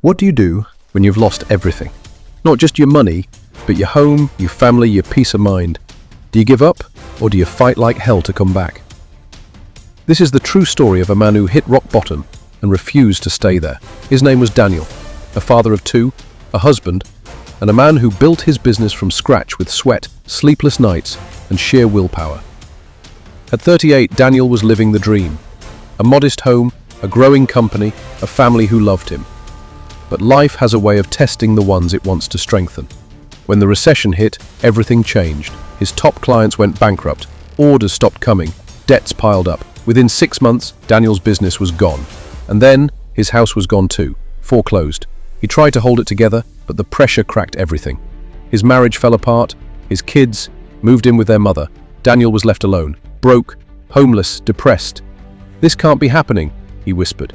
What do you do when you've lost everything? Not just your money, but your home, your family, your peace of mind. Do you give up, or do you fight like hell to come back? This is the true story of a man who hit rock bottom and refused to stay there. His name was Daniel, a father of two, a husband, and a man who built his business from scratch with sweat, sleepless nights, and sheer willpower. At 38, Daniel was living the dream. A modest home, a growing company, a family who loved him. But life has a way of testing the ones it wants to strengthen. When the recession hit, everything changed. His top clients went bankrupt, orders stopped coming, debts piled up. Within 6 months, Daniel's business was gone. And then, his house was gone too, foreclosed. He tried to hold it together, but the pressure cracked everything. His marriage fell apart, his kids moved in with their mother. Daniel was left alone, broke, homeless, depressed. "This can't be happening," he whispered.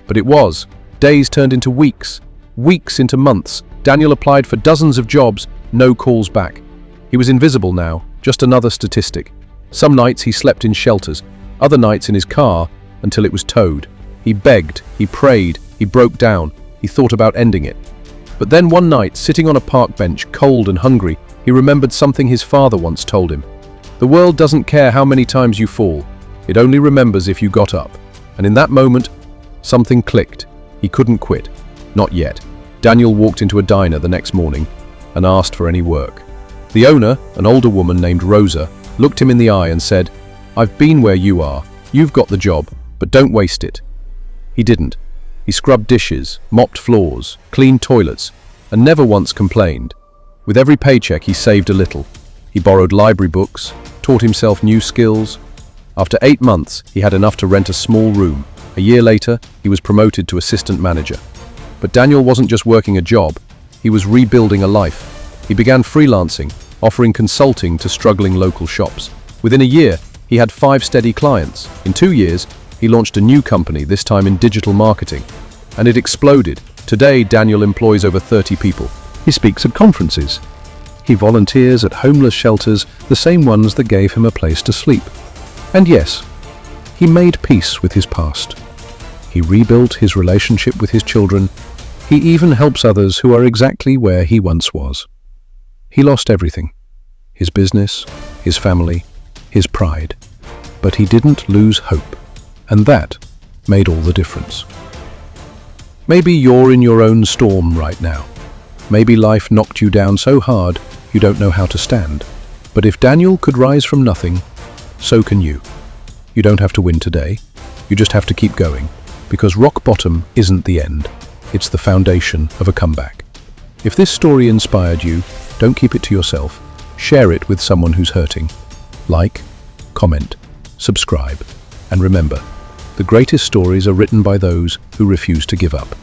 But it was. Days turned into weeks, weeks into months. Daniel applied for dozens of jobs, no calls back. He was invisible now, just another statistic. Some nights he slept in shelters, other nights in his car until it was towed. He begged, he prayed, he broke down, he thought about ending it. But then one night, sitting on a park bench, cold and hungry, he remembered something his father once told him. "The world doesn't care how many times you fall, it only remembers if you got up." And in that moment, something clicked. He couldn't quit. Not yet. Daniel walked into a diner the next morning and asked for any work. The owner, an older woman named Rosa, looked him in the eye and said, "I've been where you are. You've got the job, but don't waste it." He didn't. He scrubbed dishes, mopped floors, cleaned toilets, and never once complained. With every paycheck, he saved a little. He borrowed library books, taught himself new skills. After 8 months, he had enough to rent a small room. A year later, he was promoted to assistant manager. But Daniel wasn't just working a job, he was rebuilding a life. He began freelancing, offering consulting to struggling local shops. Within a year, he had 5 steady clients. In 2 years, he launched a new company, this time in digital marketing. And it exploded. Today, Daniel employs over 30 people. He speaks at conferences. He volunteers at homeless shelters, the same ones that gave him a place to sleep. And yes, he made peace with his past. He rebuilt his relationship with his children. He even helps others who are exactly where he once was. He lost everything. His business, his family, his pride. But he didn't lose hope. And that made all the difference. Maybe you're in your own storm right now. Maybe life knocked you down so hard you don't know how to stand. But if Daniel could rise from nothing, so can you. You don't have to win today. You just have to keep going. Because rock bottom isn't the end. It's the foundation of a comeback. If this story inspired you, don't keep it to yourself. Share it with someone who's hurting. Like, comment, subscribe, and remember, the greatest stories are written by those who refuse to give up.